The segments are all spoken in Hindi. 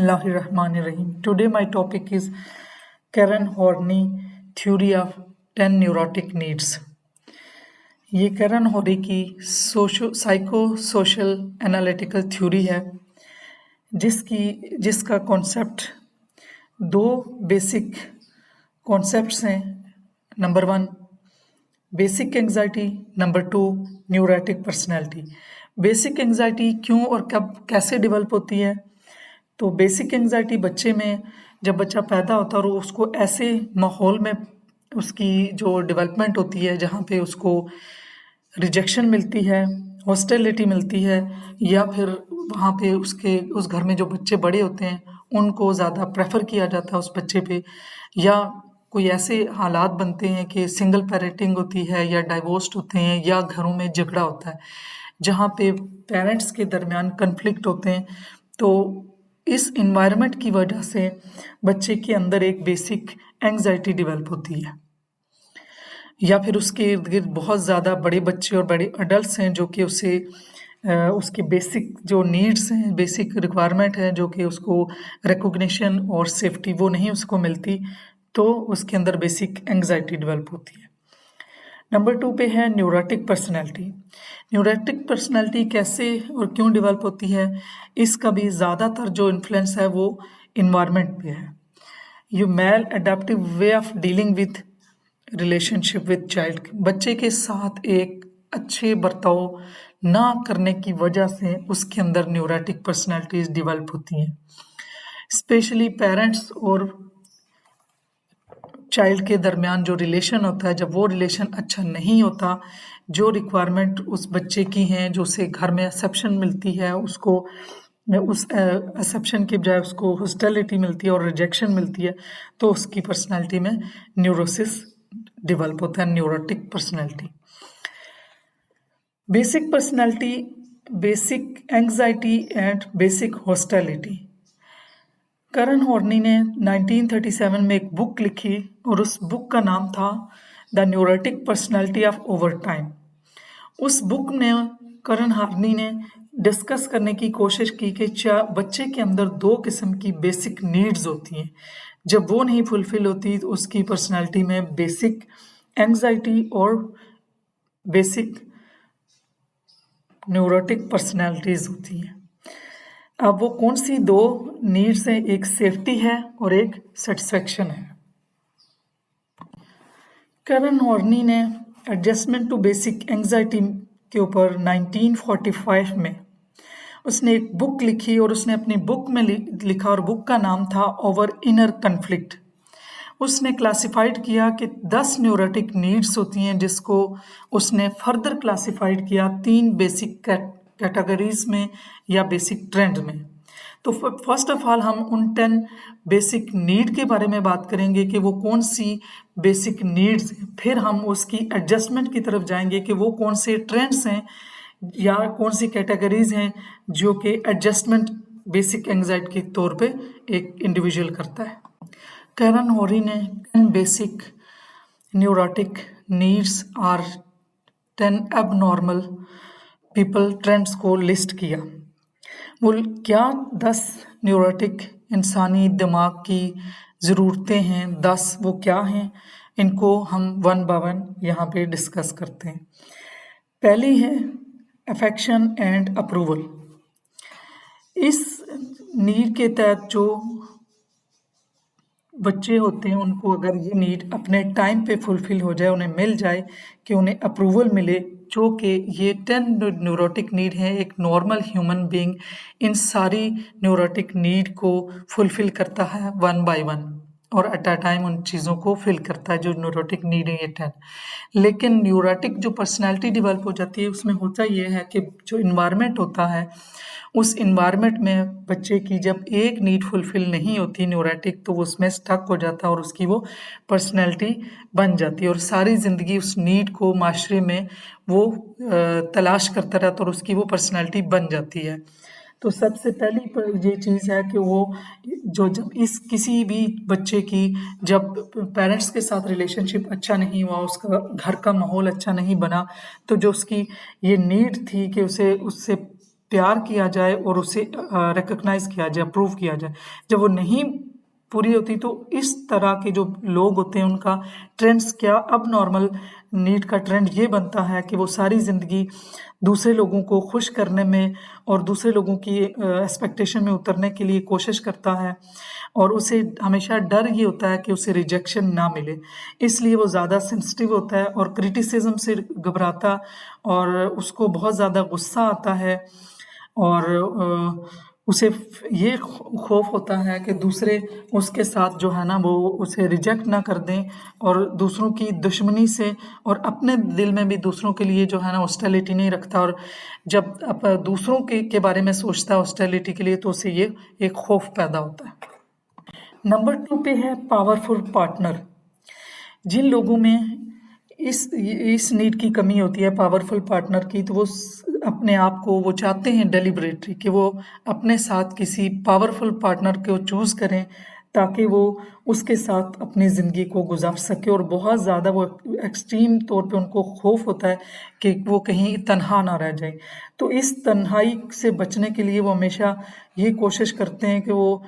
Bismillahirrahmanirrahim. Today my topic is Karen Horney theory of 10 neurotic needs. ये कैरन हॉरी की साइको सोशल एनालिटिकल थ्योरी है जिसका कॉन्सेप्ट दो बेसिक कॉन्सेप्ट्स हैं। Number 1 basic anxiety, number 2 neurotic personality. Basic anxiety क्यों और कब कैसे डेवलप होती है? तो बेसिक एंजाइटी बच्चे में जब बच्चा पैदा होता है और उसको ऐसे माहौल में उसकी जो डेवलपमेंट होती है जहाँ पे उसको रिजेक्शन मिलती है, हॉस्टिलिटी मिलती है, या फिर वहाँ पे उस घर में जो बच्चे बड़े होते हैं उनको ज़्यादा प्रेफर किया जाता है उस बच्चे पे, या कोई ऐसे हालात बनते हैं कि सिंगल पेरेंटिंग होती है या डाइवोर्स्ड होते हैं या घरों में झगड़ा होता है जहाँ पे पेरेंट्स के दरमियान कन्फ्लिक्ट होते हैं। तो इस इन्वायरमेंट की वजह से बच्चे के अंदर एक बेसिक एंग्जाइटी डेवलप होती है, या फिर उसके इर्द गिर्द बहुत ज़्यादा बड़े बच्चे और बड़े अडल्ट हैं जो कि उसके बेसिक जो नीड्स हैं, बेसिक रिक्वायरमेंट है जो कि उसको रिकॉग्निशन और सेफ्टी वो नहीं उसको मिलती, तो उसके अंदर बेसिक एंग्जाइटी डेवलप होती है। नंबर 2 पे है न्यूरोटिक पर्सनैलिटी। न्यूरोटिक पर्सनैलिटी कैसे और क्यों डेवलप होती है, इसका भी ज़्यादातर जो इन्फ्लुएंस है वो इन्वायरमेंट पे है। ये maladaptive way of dealing with relationship with child, बच्चे के साथ एक अच्छे बर्ताव ना करने की वजह से उसके अंदर न्यूरोटिक पर्सनैलिटीज डेवलप होती हैं। स्पेशली पेरेंट्स और चाइल्ड के दरमियान जो रिलेशन होता है, जब वो रिलेशन अच्छा नहीं होता, जो रिक्वायरमेंट उस बच्चे की हैं, जो उसे घर में एक्सेप्शन मिलती है, उसको उस एक्सेप्शन के बजाय उसको हॉस्टिलिटी मिलती है और रिजेक्शन मिलती है, तो उसकी पर्सनैलिटी में न्यूरोसिस डेवलप होता है, neurotic personality. Basic personality, basic anxiety and basic hostility. Karen Horney ने 1937 में एक बुक लिखी और उस बुक का नाम था the neurotic personality of over time. उस बुक में करन हॉर्नी ने डिस्कस करने की कोशिश की कि बच्चे के अंदर दो किस्म की बेसिक नीड्स होती हैं, जब वो नहीं फुलफिल होती तो उसकी पर्सनैलिटी में बेसिक एंग्जाइटी और बेसिक न्यूरोटिक पर्सनैलिटीज होती हैं। अब वो कौन सी दो नीड्स हैं? एक सेफ्टी है और एक सेटिस्फेक्शन है। करन हॉर्नी ने एडजस्टमेंट टू बेसिक एंग्जाइटी के ऊपर 1945 में उसने एक बुक लिखी और उसने अपनी बुक में लिखा और बुक का नाम था ओवर इनर कन्फ्लिक्ट। उसने क्लासिफाइड किया कि 10 न्यूरोटिक नीड्स होती हैं, जिसको उसने फर्दर क्लासिफाइड किया 3 बेसिक कैटेगरीज में या बेसिक ट्रेंड में। तो फर्स्ट ऑफ ऑल हम उन 10 बेसिक नीड के बारे में बात करेंगे कि वो कौन सी बेसिक नीड्स हैं, फिर हम उसकी एडजस्टमेंट की तरफ जाएंगे कि वो कौन से ट्रेंड्स हैं या कौन सी कैटेगरीज हैं जो कि एडजस्टमेंट बेसिक एंग्जाइटी के तौर पे एक इंडिविजुअल करता है। करन हॉरी ने 10 बेसिक न्यूरोटिक नीड्स और 10 एबनॉर्मल पीपल ट्रेंड्स को लिस्ट किया। वो क्या 10 न्यूरोटिक इंसानी दिमाग की ज़रूरतें हैं, 10 वो क्या हैं, इनको हम वन बाय वन यहाँ पे डिस्कस करते हैं। पहली है अफेक्शन एंड अप्रूवल। इस नीड के तहत जो बच्चे होते हैं उनको अगर ये नीड अपने टाइम पे फुलफिल हो जाए, उन्हें मिल जाए कि उन्हें अप्रूवल मिले, जो कि ये 10 न्यूरोटिक नीड हैं, एक नॉर्मल ह्यूमन बीइंग इन सारी न्यूरोटिक नीड को फुलफिल करता है वन बाय वन और एट अ टाइम उन चीज़ों को फिल करता है जो न्यूरोटिक नीड है ये 10। लेकिन न्यूरोटिक जो पर्सनैलिटी डेवलप हो जाती है उसमें होता ये है कि जो इन्वायरमेंट होता है उस इन्वायरमेंट में बच्चे की जब एक नीड फुलफिल नहीं होती न्यूरोटिक, तो वो उसमें स्टक हो जाता है और उसकी वो पर्सनैलिटी बन जाती है और सारी ज़िंदगी उस नीड को माशरे में वो तलाश करता रहता है और उसकी वो पर्सनैलिटी बन जाती है। तो सबसे पहली ये चीज़ है कि वो जब किसी भी बच्चे की जब पेरेंट्स के साथ रिलेशनशिप अच्छा नहीं हुआ, उसका घर का माहौल अच्छा नहीं बना, तो जो उसकी ये नीड थी कि उसे उससे प्यार किया जाए और उसे रिकॉग्नाइज किया जाए, अप्रूव किया जाए। जब वो नहीं पूरी होती तो इस तरह के जो लोग होते हैं उनका ट्रेंड्स क्या, अब नॉर्मल नीड का ट्रेंड ये बनता है कि वो सारी ज़िंदगी दूसरे लोगों को खुश करने में और दूसरे लोगों की एक्सपेक्टेशन में उतरने के लिए कोशिश करता है, और उसे हमेशा डर ये होता है कि उसे रिजेक्शन ना मिले, इसलिए वो ज़्यादा सेंसिटिव होता है और क्रिटिसिज्म से घबराता, और उसको बहुत ज़्यादा गुस्सा आता है, और उसे ये खौफ होता है कि दूसरे उसके साथ जो है ना वो उसे रिजेक्ट ना कर दें, और दूसरों की दुश्मनी से, और अपने दिल में भी दूसरों के लिए जो है ना हॉस्टिलिटी नहीं रखता, और जब दूसरों के बारे में सोचता है हॉस्टिलिटी के लिए तो उसे ये एक खौफ पैदा होता है। नंबर 2 पे है पावरफुल पार्टनर। जिन लोगों में इस नीड की कमी होती है पावरफुल पार्टनर की, तो वो अपने आप को वो चाहते हैं डेलिबरेटली कि वो अपने साथ किसी पावरफुल पार्टनर को चूज़ करें ताकि वो उसके साथ अपनी ज़िंदगी को गुजार सके, और बहुत ज़्यादा वो एक्सट्रीम तौर पे उनको खौफ होता है कि वो कहीं तन्हा ना रह जाए। तो इस तन्हाई से बचने के लिए वो हमेशा ये कोशिश करते हैं कि वो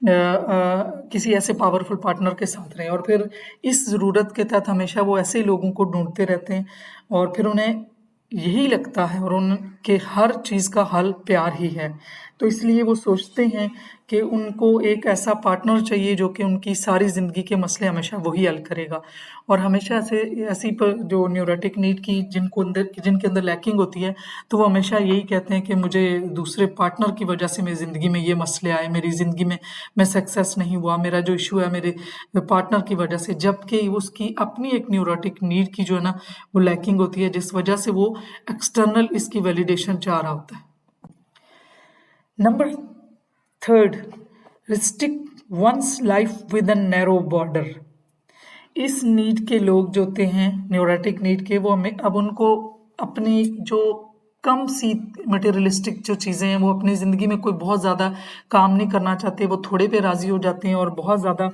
किसी ऐसे पावरफुल पार्टनर के साथ रहें, और फिर इस ज़रूरत के तहत हमेशा वो ऐसे लोगों को ढूंढते रहते हैं, और फिर उन्हें यही लगता है और उनके हर चीज़ का हल प्यार ही है। तो इसलिए वो सोचते हैं कि उनको एक ऐसा पार्टनर चाहिए जो कि उनकी सारी ज़िंदगी के मसले हमेशा वही हल करेगा, और हमेशा ऐसी पर जो न्यूरोटिक नीड की जिनके अंदर लैकिंग होती है, तो वो हमेशा यही कहते हैं कि मुझे दूसरे पार्टनर की वजह से मेरी ज़िंदगी में ये मसले आए, मेरी ज़िंदगी में मैं सक्सेस नहीं हुआ, मेरा जो इशू है मेरे पार्टनर की वजह से, जबकि उसकी अपनी एक न्यूरोटिक नीड की जो है ना वो लैकिंग होती है, जिस वजह से वो एक्सटर्नल इसकी वैलिडेशन चाह रहा होता है। Number 3, restrict one's life with a narrow border. इस नीड के लोग जो होते हैं न्यूरोटिक नीड के, वो हमें अब उनको अपनी जो कम सी मटेरियलिस्टिक जो चीज़ें हैं वो अपनी ज़िंदगी में कोई बहुत ज़्यादा काम नहीं करना चाहते, वो थोड़े पे राज़ी हो जाते हैं, और बहुत ज़्यादा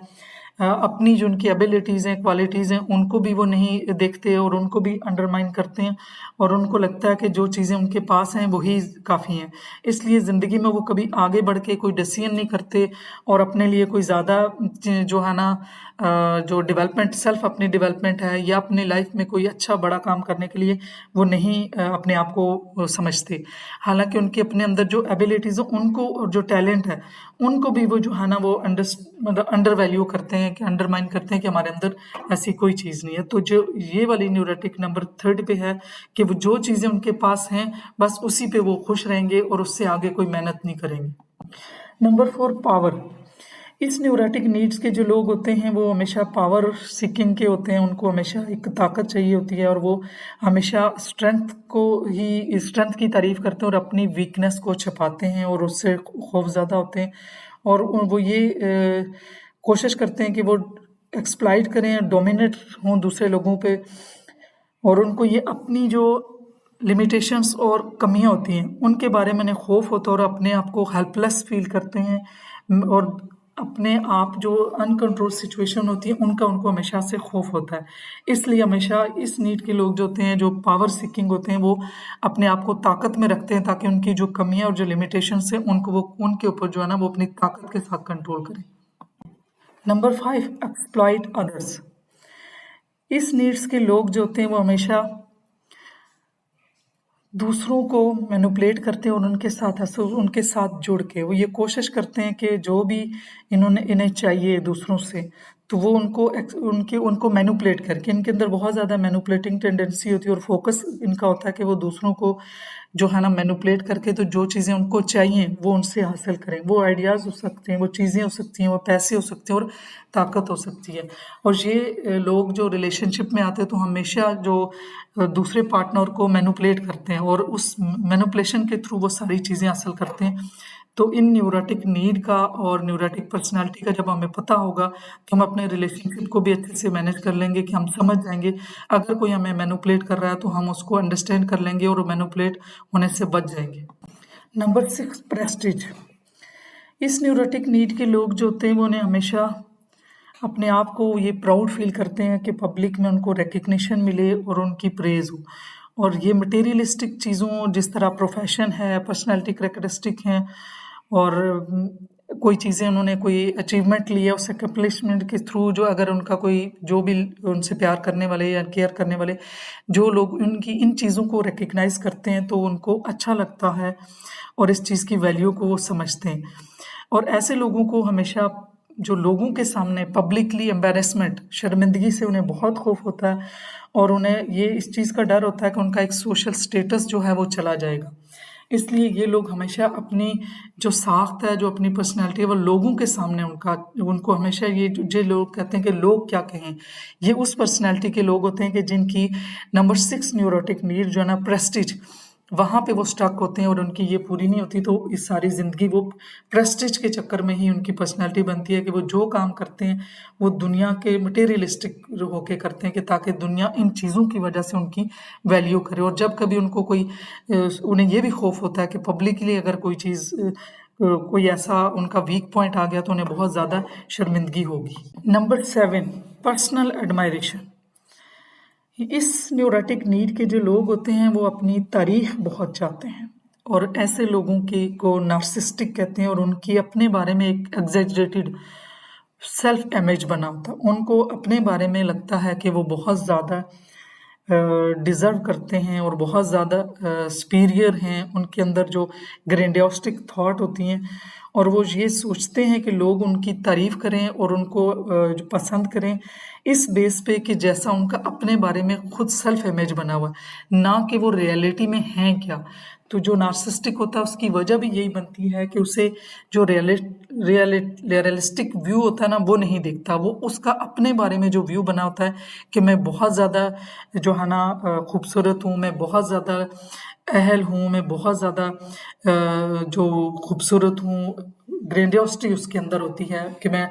अपनी जो उनकी एबिलिटीज़ हैं, क्वालिटीज़ हैं, उनको भी वो नहीं देखते और उनको भी अंडरमाइन करते हैं, और उनको लगता है कि जो चीज़ें उनके पास हैं वही काफ़ी हैं। इसलिए ज़िंदगी में वो कभी आगे बढ़ के कोई डिसीजन नहीं करते, और अपने लिए कोई ज़्यादा जो है ना जो डेवलपमेंट, सेल्फ अपनी डेवलपमेंट है या अपनी लाइफ में कोई अच्छा बड़ा काम करने के लिए वो नहीं अपने आप को समझते। हालांकि उनके अपने अंदर जो एबिलिटीज़ है उनको, और जो टैलेंट है उनको भी वो जो है ना वो मतलब अंडर वैल्यू करते हैं, कि अंडरमाइन करते हैं कि हमारे अंदर ऐसी कोई चीज़ नहीं है। तो जो ये वाली न्यूरोटिक नंबर 3 पे है कि वो जो चीज़ें उनके पास हैं बस उसी पे वो खुश रहेंगे और उससे आगे कोई मेहनत नहीं करेंगे। Number 4, power. इस न्यूरोटिक नीड्स के जो लोग होते हैं वो हमेशा पावर सीकिंग के होते हैं, उनको हमेशा एक ताकत चाहिए होती है, और वो हमेशा स्ट्रेंथ की तारीफ करते हैं और अपनी वीकनेस को छुपाते हैं और उससे खौफज़दा होते हैं, और वो ये कोशिश करते हैं कि वो एक्सप्लॉइट करें, डोमिनेट हों दूसरे लोगों पे, और उनको ये अपनी जो लिमिटेशंस और कमियां होती हैं उनके बारे में उन्हें खौफ होता है, और अपने आप को हेल्पलेस फील करते हैं, और अपने आप जो अनकंट्रोल सिचुएशन होती है उनका उनको हमेशा से खौफ होता है। इसलिए हमेशा इस नीड के लोग जो होते हैं, जो पावर सीकिंग होते हैं, वो अपने आप को ताकत में रखते हैं ताकि उनकी जो कमियां और जो लिमिटेशंस हैं उनको वो उनके ऊपर जो है ना वो अपनी ताकत के साथ कंट्रोल करें। Number 5, exploit others. इस नीड्स के लोग जो होते हैं वो हमेशा दूसरों को मैनिपुलेट करते हैं, और उनके साथ जुड़ के वो ये कोशिश करते हैं कि जो भी इन्हें चाहिए दूसरों से, तो वो उनको मैनिपुलेट करके, इनके अंदर बहुत ज़्यादा मैनिपुलेटिंग टेंडेंसी होती है, और फोकस इनका होता है कि वो दूसरों को जो है ना मैनिपुलेट करके तो जो चीज़ें उनको चाहिए वो उनसे हासिल करें। वो आइडियाज़ हो सकते हैं, वो चीज़ें हो सकती हैं, वो पैसे हो सकते हैं, और ताकत हो सकती है। और ये लोग जो रिलेशनशिप में आते हैं तो हमेशा जो दूसरे पार्टनर को मैनिपुलेट करते हैं, और उस मैनिपुलेशन के थ्रू वो सारी चीज़ें हासिल करते हैं। तो इन न्यूरोटिक नीड का और न्यूरोटिक पर्सनालिटी का जब हमें पता होगा तो हम अपने रिलेशनशिप को भी अच्छे से मैनेज कर लेंगे, कि हम समझ जाएंगे अगर कोई हमें मैनिपुलेट कर रहा है तो हम उसको अंडरस्टैंड कर लेंगे और मैनिपुलेट होने से बच जाएंगे। Number 6, Prestige. इस न्यूरोटिक नीड के लोग जो होते हैं वो उन्हें हमेशा अपने आप को ये प्राउड फील करते हैं कि पब्लिक में उनको रिकग्निशन मिले और उनकी प्रेज़ हो, और ये मटेरियलिस्टिक चीज़ों जिस तरह प्रोफेशन है, पर्सनैलिटी करेक्टरिस्टिक हैं और कोई चीज़ें उन्होंने कोई अचीवमेंट लिया उस अकम्पलिशमेंट के थ्रू जो अगर उनका कोई जो भी उनसे प्यार करने वाले या केयर करने वाले जो लोग उनकी इन चीज़ों को रिकग्नाइज़ करते हैं तो उनको अच्छा लगता है और इस चीज़ की वैल्यू को वो समझते हैं। और ऐसे लोगों को हमेशा जो लोगों के सामने पब्लिकली एम्बैरेसमेंट शर्मिंदगी से उन्हें बहुत खौफ होता है और उन्हें ये इस चीज़ का डर होता है कि उनका एक सोशल स्टेटस जो है वो चला जाएगा। इसलिए ये लोग हमेशा अपनी जो साख्त है, जो अपनी पर्सनैलिटी है वो लोगों के सामने उनको हमेशा ये जो लोग कहते हैं कि लोग क्या कहें, ये उस पर्सनैलिटी के लोग होते हैं कि जिनकी नंबर 6 न्यूरोटिक नीड जो है ना प्रेस्टीज, वहाँ पे वो स्टक होते हैं और उनकी ये पूरी नहीं होती तो इस सारी ज़िंदगी वो प्रेस्टीज के चक्कर में ही उनकी पर्सनैलिटी बनती है कि वो जो काम करते हैं वो दुनिया के मटेरियलिस्टिक होके करते हैं कि ताकि दुनिया इन चीज़ों की वजह से उनकी वैल्यू करे। और जब कभी उनको उन्हें ये भी खौफ होता है कि पब्लिकली अगर कोई चीज़ कोई ऐसा उनका वीक पॉइंट आ गया तो उन्हें बहुत ज़्यादा शर्मिंदगी होगी। Number 7, personal admiration. इस न्यूरोटिक नीड के जो लोग होते हैं वो अपनी तारीफ बहुत चाहते हैं और ऐसे लोगों की को नार्सिस्टिक कहते हैं और उनकी अपने बारे में एक एग्जैजरेटेड सेल्फ इमेज बना होता है। उनको अपने बारे में लगता है कि वो बहुत ज़्यादा डिज़र्व करते हैं और बहुत ज़्यादा सुपीरियर हैं। उनके अंदर जो ग्रैंडियोस्टिक थॉट होती हैं और वो ये सोचते हैं कि लोग उनकी तारीफ़ करें और उनको जो पसंद करें इस बेस पे कि जैसा उनका अपने बारे में खुद सेल्फ इमेज बना हुआ है, ना कि वो रियलिटी में हैं क्या। तो जो नार्सिसिस्टिक होता है उसकी वजह भी यही बनती है कि उसे जो रियलिस्टिक व्यू होता है ना वो नहीं देखता। वो उसका अपने बारे में जो व्यू बना होता है कि मैं बहुत ज़्यादा जो है ना खूबसूरत हूँ, मैं बहुत ज़्यादा अहल हूँ, मैं बहुत ज़्यादा जो खूबसूरत हूँ, ग्रैंडियोसिटी उसके अंदर होती है कि मैं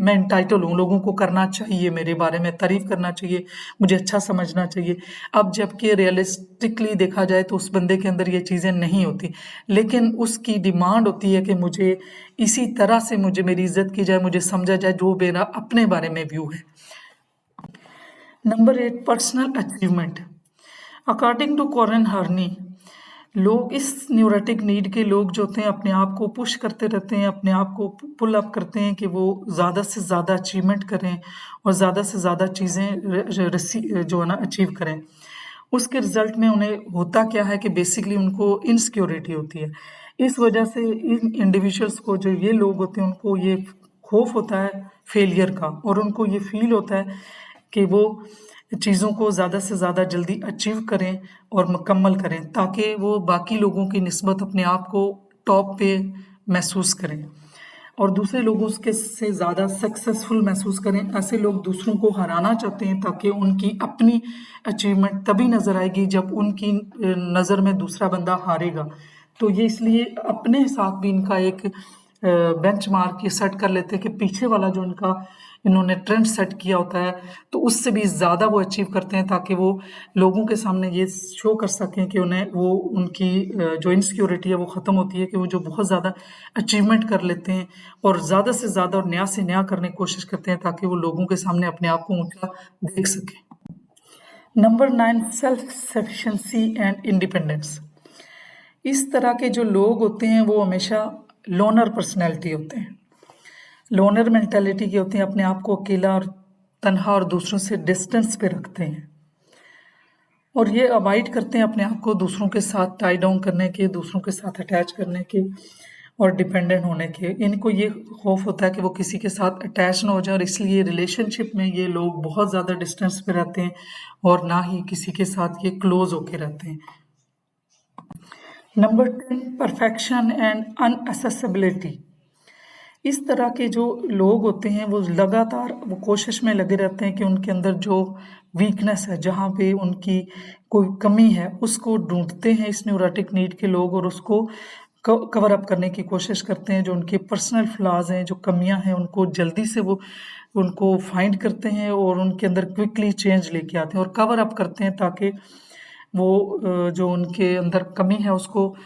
एंटाइटल हूँ, लोगों को करना चाहिए, मेरे बारे में तारीफ करना चाहिए, मुझे अच्छा समझना चाहिए। अब जबकि रियलिस्टिकली देखा जाए तो उस बंदे के अंदर ये चीज़ें नहीं होती, लेकिन उसकी डिमांड होती है कि मुझे इसी तरह से मुझे मेरी इज्जत की जाए, मुझे समझा जाए जो मेरा अपने बारे में व्यू है। Number 8, personal achievement. According to Karen Horney, लोग इस न्यूरोटिक नीड के लोग जो होते हैं अपने आप को पुश करते रहते हैं, अपने आप को पुल अप करते हैं कि वो ज़्यादा से ज़्यादा अचीवमेंट करें और ज़्यादा से ज़्यादा चीज़ें जो है ना अचीव करें। उसके रिजल्ट में उन्हें होता क्या है कि बेसिकली उनको इनसिक्योरिटी होती है। इस वजह से इन इंडिविजुअल्स को जो ये लोग होते हैं उनको ये खौफ होता है फेलियर का और उनको ये फील होता है कि वो चीज़ों को ज़्यादा से ज़्यादा जल्दी अचीव करें और मुकम्मल करें ताकि वो बाकी लोगों की निस्बत अपने आप को टॉप पे महसूस करें और दूसरे लोगों के से ज़्यादा सक्सेसफुल महसूस करें। ऐसे लोग दूसरों को हराना चाहते हैं ताकि उनकी अपनी अचीवमेंट तभी नज़र आएगी जब उनकी नज़र में दूसरा बंदा हारेगा। तो ये इसलिए अपने साथ भी इनका एक बेंचमार्क ये सेट कर लेते हैं कि पीछे वाला जो इन्होंने ट्रेंड सेट किया होता है तो उससे भी ज़्यादा वो अचीव करते हैं ताकि वो लोगों के सामने ये शो कर सकें कि उन्हें वो उनकी जो इनसिक्योरिटी है वो ख़त्म होती है कि वो जो बहुत ज़्यादा अचीवमेंट कर लेते हैं और ज़्यादा से ज़्यादा और नया से नया करने की कोशिश करते हैं ताकि वो लोगों के सामने अपने आप को ऊँचा देख सकें। Number 9, self sufficiency and independence. इस तरह के जो लोग होते हैं वो हमेशा लोनर पर्सनैलिटी होते हैं, लोनर मेंटालिटी के होते हैं, अपने आप को अकेला और तन्हा और दूसरों से डिस्टेंस पे रखते हैं और ये अवॉइड करते हैं अपने आप को दूसरों के साथ टाई डाउन करने के, दूसरों के साथ अटैच करने के और डिपेंडेंट होने के। इनको ये खौफ होता है कि वो किसी के साथ अटैच ना हो जाए और इसलिए रिलेशनशिप में ये लोग बहुत ज़्यादा डिस्टेंस पे रहते हैं और ना ही किसी के साथ ये क्लोज होके रहते हैं। Number 10, perfection and inaccessibility. इस तरह के जो लोग होते हैं वो लगातार वो कोशिश में लगे रहते हैं कि उनके अंदर जो वीकनेस है, जहाँ पे उनकी कोई कमी है, उसको ढूंढते हैं इस न्यूरोटिक नीड के लोग और उसको कवर अप करने की कोशिश करते हैं। जो उनके पर्सनल फ्लॉज हैं, जो कमियां हैं, उनको जल्दी से वो उनको फाइंड करते हैं और उनके अंदर क्विकली चेंज लेके आते हैं और कवर अप करते हैं ताकि वो जो उनके अंदर कमी है उसको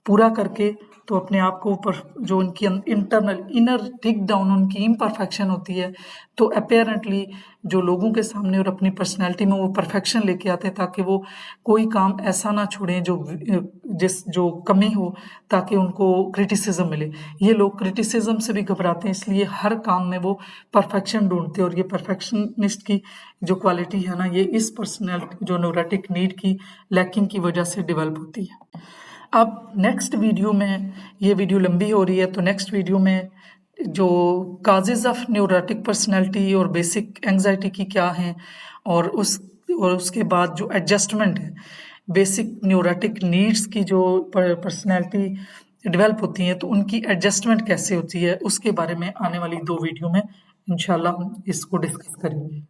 पूरा करके तो अपने आप को जो उनकी इंटरनल इनर डिग डाउन उनकी इम्परफेक्शन होती है, तो अपेरेंटली जो लोगों के सामने और अपनी पर्सनैलिटी में वो परफेक्शन लेके आते हैं, ताकि वो कोई काम ऐसा ना छोड़ें जो कमी हो, ताकि उनको क्रिटिसिज्म मिले। ये लोग क्रिटिसिज्म से भी घबराते हैं, इसलिए हर काम में वो परफेक्शन ढूंढते हैं, और ये परफेक्शनिस्ट की जो क्वालिटी है ना, ये इस पर्सनैलिटी जो न्यूरोटिक नीड की लैकिंग की वजह से डेवलप होती है। अब नेक्स्ट वीडियो में, ये वीडियो लंबी हो रही है, तो नेक्स्ट वीडियो में जो काजेज ऑफ न्यूरोटिक पर्सनैलिटी और बेसिक एंजाइटी की क्या हैं, और उसके बाद जो एडजस्टमेंट है बेसिक न्यूरोटिक नीड्स की, जो पर्सनैलिटी डेवलप होती हैं, तो उनकी एडजस्टमेंट कैसे होती है, उसके बारे में आने वाली 2 वीडियो में इंशाल्लाह हम इसको डिस्कस करेंगे।